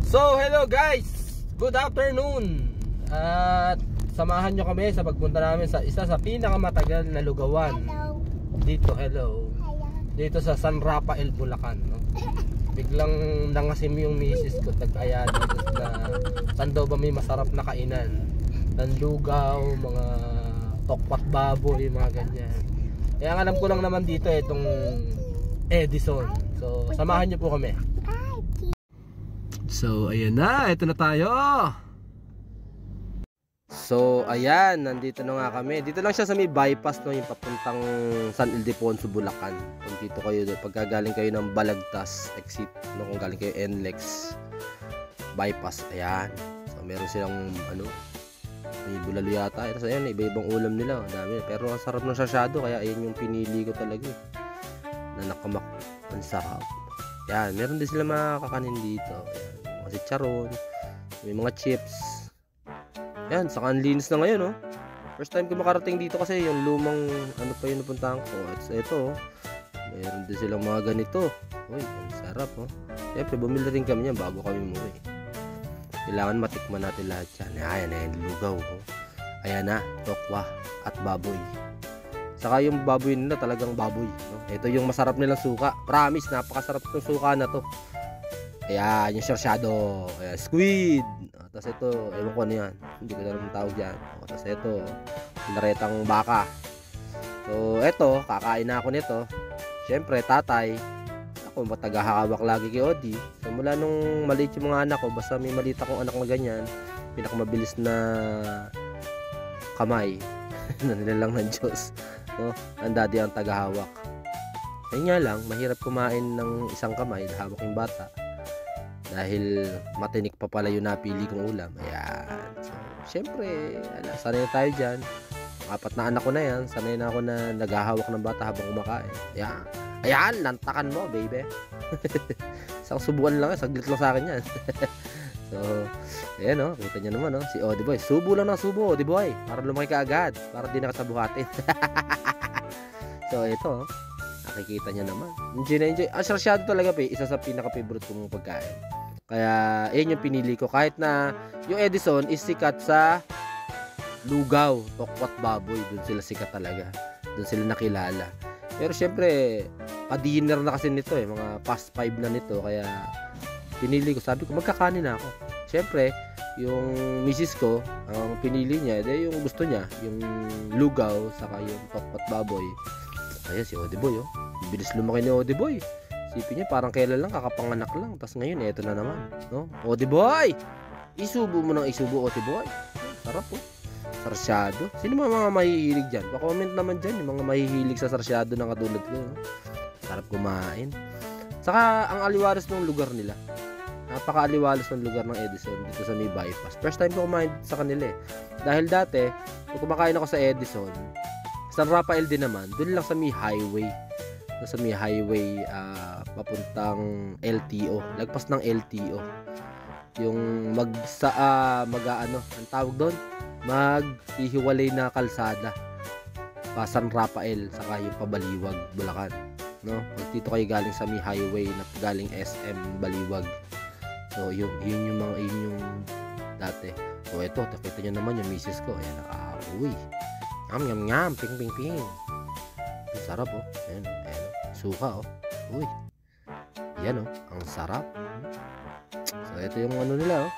So, hello guys! Good afternoon! At samahan nyo kami sa pagpunta namin sa isa sa pinakamatagal na lugawan. Dito, hello. Dito sa San Rafael, Bulacan, no? Biglang nangasim yung misis ko, tag-aya dito na saan daw ba may masarap na kainan. Lugaw, mga tokpat baboy, mga ganyan. Kaya ang alam ko lang naman dito itong Edison. So, samahan nyo po kami. So, ayan na. Ito na tayo. So, ayan. Nandito na nga kami. Dito lang siya sa may bypass, no? Yung papuntang San Ildefonso, Bulacan. Kung dito kayo, pagkagaling kayo ng Balagtas exit, no? Kung galing kayo NLEX bypass. Ayan. So, meron silang, may bulalo yata. So, ayan. Iba-ibang ulam nila. Dami. Pero ang sarap ng sasyado. Kaya ayan yung pinili ko talaga. Na nakamak. Ang sarap. Yan, meron din sila mga kakanin dito. Ayan, mga chicharon, may mga chips. Yan, saka ang linis na ngayon, oh. First time ko makarating dito kasi yung lumang ano pa yung napuntahan ko. At ito, meron din silang mga ganito. Uy, ang sarap, oh. Siyempre, bumili rin kami yan bago kami umuwi. Kailangan matikman natin lahat yan. Ayan, lugaw, oh. Ayan na, tokwa at baboy. Saka yung baboy nila talagang baboy, no? Ito yung masarap nilang suka. Promise, napakasarap ng suka na to. Ayan, yung sarsyado. Ayan, squid. Tapos ito, ewan ko ano yan. Hindi ko na naman tawag yan. Tapos ito, pinaretang baka. So, ito, kakain na ako nito. Siyempre, tatay. Ako, matagahawak lagi kay Odi. So, mula nung maliit yung mga anak ko, basta may maliit akong anak na ganyan, pinakamabilis na kamay na nilalang ng Diyos. No, ang daddy ang tagahawak. Ayun nga lang, mahirap kumain ng isang kamay na hawak yung bata dahil matinik pa pala yung napili kong ulam. Ayan. So, syempre, sanay na tayo dyan. 4 na anak ko na yan. Sanay na ako na naghahawak ng bata habang kumakain. Ayan. Ayan, lantakan mo, baby. Isang subukan lang, saglit lang sa akin yan. So, ayan, oh, kita nyo naman, oh, si Odiboy. Subo lang ng subo, Odiboy. Para lumaki ka agad. Para di nakatabuhatin. So, ito, oh, nakikita nyo naman. Enjoy na enjoy. Ang sarsyado talaga, isa sa pinaka-favorite kong pagkain. Kaya, ayan yung pinili ko. Kahit na yung Edison is sikat sa lugaw, tokwat baboy. Doon sila sikat talaga. Doon sila nakilala. Pero, syempre, pa-dinner na kasi nito, mga past 5 na nito. Kaya, pinili ko, sabi ko magkakanin na ako. Siyempre, yung misis ko, ang pinili niya, yung gusto niya, yung lugaw, saka yung tokpat baboy. Ayan si Odiboy, oh. Bilis lumaki ni Odiboy. Isipin niya, parang kailan lang, kakapanganak lang. Tapos ngayon, eto na naman, no? Odiboy! Isubo mo ng isubo, Odiboy. Sarap, oh. Sarsyado. Sino mga mahihilig dyan? Pa-comment naman dyan, yung mga mahihilig sa sarsyado na katulad ko, no? Sarap kumain. Saka, ang aliwalas ng lugar nila. Napaka-aliwalas ng lugar ng Edison dito sa may bypass. First time ko kumain sa kanila, eh. Dahil dati, kung kumakain ako sa Edison, San Rafael din naman, doon lang sa may highway. Sa may highway, papuntang LTO. Lagpas ng LTO. Yung ang tawag doon? Maghihiwalay na kalsada. Pa San Rafael, saka yung pabaliwag, Bulacan. No? Pag dito kayo galing sa may highway na galing SM Baliwag. So yun yung dati. So ito, nakita nyo naman yung misis ko. Ayan, uy. Nyam, ping. Ang sarap, oh. Ayan, suka, oh. Uy. Yan, oh. Ang sarap. So ito yung nila, oh.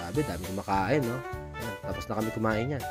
Sabi, dami kumakain, oh. Ayan, tapos na kami kumain yan.